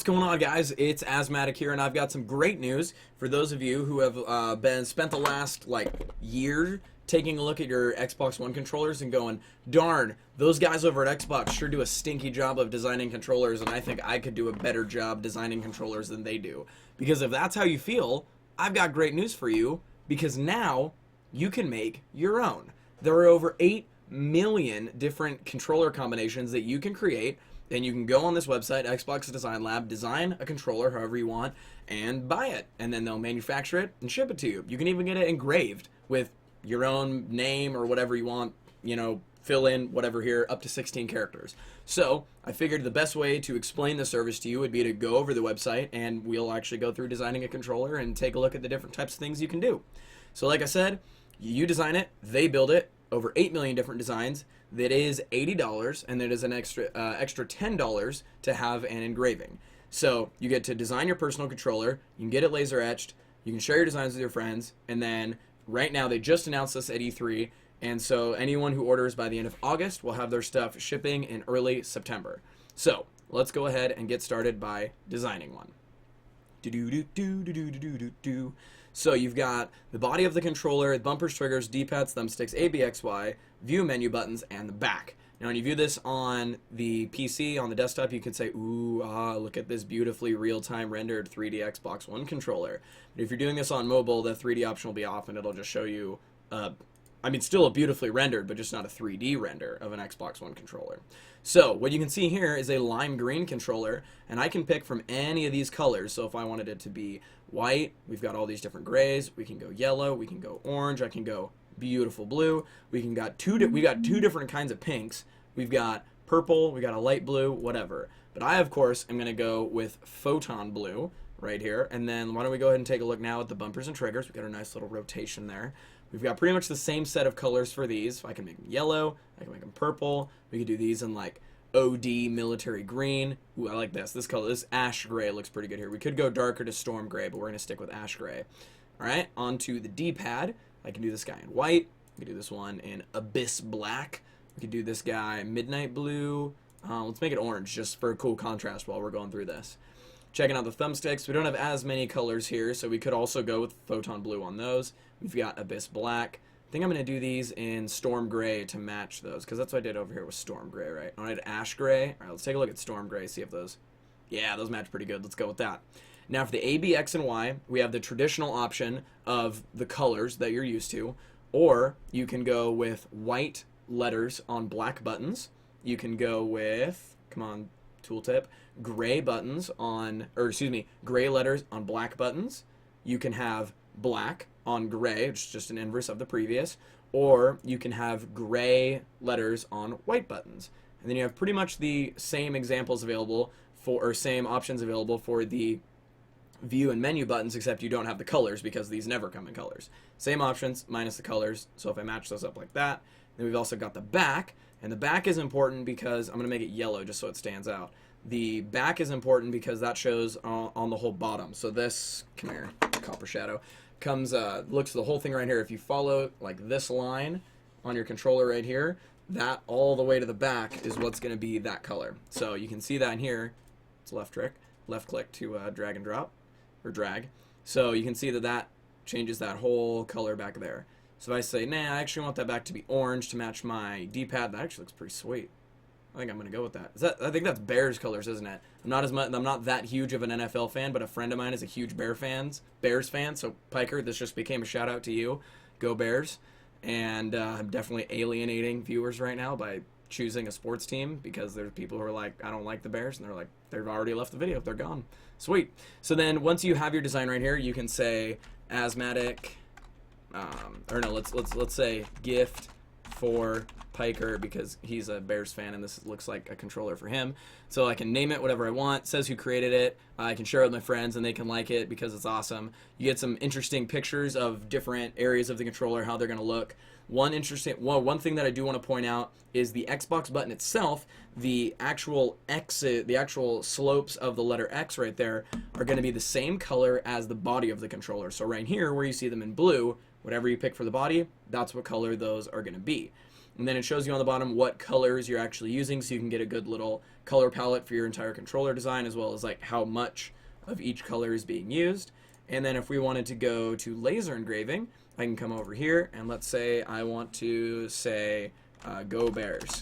going on, guys? It's Asthmatic here, and I've got some great news for those of you who have spent the last year taking a look at your Xbox One controllers and going, darn, those guys over at Xbox sure do a stinky job of designing controllers, and I think I could do a better job designing controllers than they do. Because if that's how you feel, I've got great news for you, because now you can make your own. There are over 8 million different controller combinations that you can create. Then you can go on this website, Xbox Design Lab, design a controller however you want, and buy it. And then they'll manufacture it and ship it to you. You can even get it engraved with your own name or whatever you want, fill in whatever here, up to 16 characters. So I figured the best way to explain the service to you would be to go over the website, and we'll actually go through designing a controller and take a look at the different types of things you can do. So like I said, you design it, they build it, over 8 million different designs. That is $80, and that is an extra $10 to have an engraving. So you get to design your personal controller, you can get it laser etched, you can share your designs with your friends, and then right now they just announced this at E3, and so anyone who orders by the end of August will have their stuff shipping in early September. So let's go ahead and get started by designing one. So you've got the body of the controller, bumpers, triggers, D-pads, thumbsticks, A, B, X, Y, view menu buttons, and the back. Now when you view this on the PC, on the desktop, you can say, ooh, look at this beautifully real-time rendered 3D Xbox One controller. But if you're doing this on mobile, the 3D option will be off, and it'll just show you, still a beautifully rendered, but just not a 3D render of an Xbox One controller. So what you can see here is a lime green controller, and I can pick from any of these colors. So if I wanted it to be white, we've got all these different grays. We can go yellow, we can go orange, I can go beautiful blue. We got two different kinds of pinks. We've got purple, we got a light blue, whatever. But I, of course, am going to go with photon blue right here. And then why don't we go ahead and take a look now at the bumpers and triggers. We've got a nice little rotation there. We've got pretty much the same set of colors for these. I can make them yellow, I can make them purple. We could do these in like OD military green. Ooh, I like this. This color, this ash gray looks pretty good here. We could go darker to storm gray, but we're going to stick with ash gray. All right, onto the D-pad. I can do this guy in white. We can do this one in abyss black. We could do this guy midnight blue. Let's make it orange just for a cool contrast while we're going through this. Checking out the thumbsticks, we don't have as many colors here, so we could also go with photon blue on those. We've got abyss black. I think I'm going to do these in storm gray to match those, because that's what I did over here with storm gray, right? I wanted ash gray. All right, let's take a look at storm gray, see if those, yeah, those match pretty good. Let's go with that. Now for the A, B, X, and Y, we have the traditional option of the colors that you're used to, or you can go with white letters on black buttons. You can go with, come on, tooltip, gray buttons on, gray letters on black buttons. You can have black on gray, which is just an inverse of the previous, or you can have gray letters on white buttons. And then you have pretty much the same examples available for, or same options available for the view and menu buttons, except you don't have the colors because these never come in colors. Same options minus the colors. So if I match those up like that, then we've also got the back, and the back is important because I'm going to make it yellow just so it stands out. The back is important because that shows on the whole bottom. So this, come here, copper shadow, comes, looks the whole thing right here. If you follow like this line on your controller right here, that all the way to the back is what's going to be that color. So you can see that in here. It's left click to drag and drop, or drag. So you can see that that changes that whole color back there. So if I say, nah, I actually want that back to be orange to match my D-pad, that actually looks pretty sweet. I think I'm gonna go with that. I think that's Bears colors, isn't it? I'm not that huge of an NFL fan, but a friend of mine is a huge Bears fan. So Piker, this just became a shout out to you. Go Bears! And I'm definitely alienating viewers right now by choosing a sports team, because there's people who are like, I don't like the Bears, and they're like, they've already left the video, they're gone. Sweet. So then once you have your design right here, you can say asthmatic, or no, let's say gift for Piker, because he's a Bears fan and this looks like a controller for him. So I can name it whatever I want. It says who created it. I can share it with my friends and they can like it because it's awesome. You get some interesting pictures of different areas of the controller, how they're going to look. One thing that I do want to point out is the Xbox button itself. The actual slopes of the letter X right there are going to be the same color as the body of the controller. So right here, where you see them in blue, whatever you pick for the body, that's what color those are going to be. And then it shows you on the bottom what colors you're actually using, so you can get a good little color palette for your entire controller design, as well as like how much of each color is being used. And then if we wanted to go to laser engraving, I can come over here and let's say I want to say Go Bears,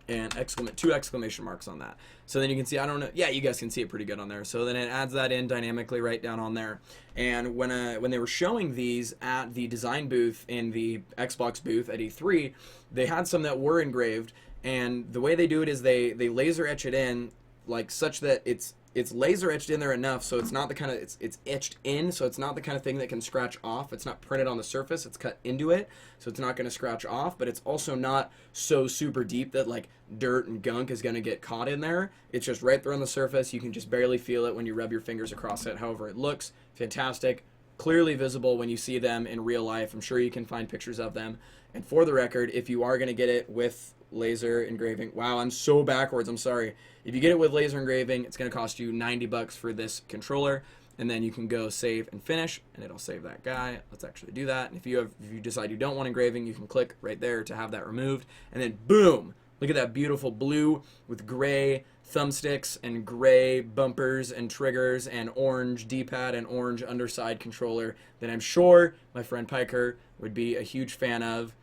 and two exclamation marks on that. So then you can see, I don't know, yeah, you guys can see it pretty good on there. So then it adds that in dynamically right down on there. And when they were showing these at the design booth in the Xbox booth at E3, they had some that were engraved, and the way they do it is they laser etch it in like such that it's laser etched in there enough so it's not the kind of, it's etched in, so it's not the kind of thing that can scratch off. It's not printed on the surface, it's cut into it, so it's not going to scratch off, but it's also not so super deep that like dirt and gunk is going to get caught in there. It's just right there on the surface. You can just barely feel it when you rub your fingers across it. However, it looks fantastic, clearly visible when you see them in real life. I'm sure you can find pictures of them. And for the record, if you are going to get it with laser engraving, wow, I'm so backwards, I'm sorry. If you get it with laser engraving, it's going to cost you $90 for this controller, and then you can go save and finish, and it'll save that guy. Let's actually do that. And if you decide you don't want engraving, you can click right there to have that removed, and then boom, look at that beautiful blue with gray thumbsticks and gray bumpers and triggers and orange D-pad and orange underside controller that I'm sure my friend Piker would be a huge fan of.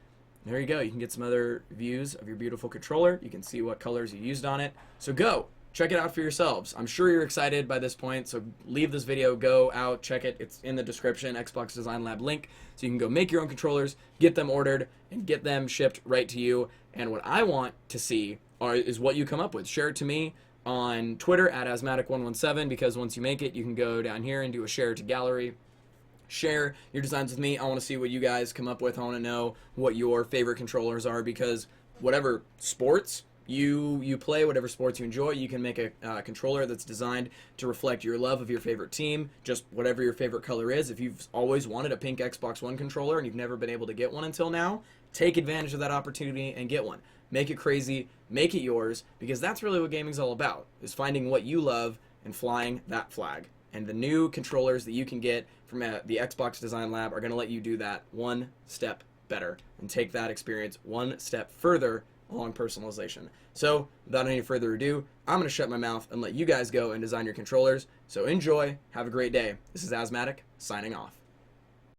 There you go. You can get some other views of your beautiful controller. You can see what colors you used on it. So go, check it out for yourselves. I'm sure you're excited by this point, so leave this video, go out, check it. It's in the description, Xbox Design Lab link. So you can go make your own controllers, get them ordered, and get them shipped right to you. And what I want to see is what you come up with. Share it to me on Twitter at Asthmatic117, because once you make it, you can go down here and do a share to gallery. Share your designs with me. I want to see what you guys come up with. I want to know what your favorite controllers are, because whatever sports you play, whatever sports you enjoy, you can make a controller that's designed to reflect your love of your favorite team, just whatever your favorite color is. If you've always wanted a pink Xbox One controller and you've never been able to get one until now, take advantage of that opportunity and get one. Make it crazy, make it yours, because that's really what gaming's all about, is finding what you love and flying that flag. And the new controllers that you can get from the Xbox Design Lab are going to let you do that one step better and take that experience one step further along personalization. So, without any further ado, I'm going to shut my mouth and let you guys go and design your controllers. So enjoy, have a great day. This is Asthmatic, signing off.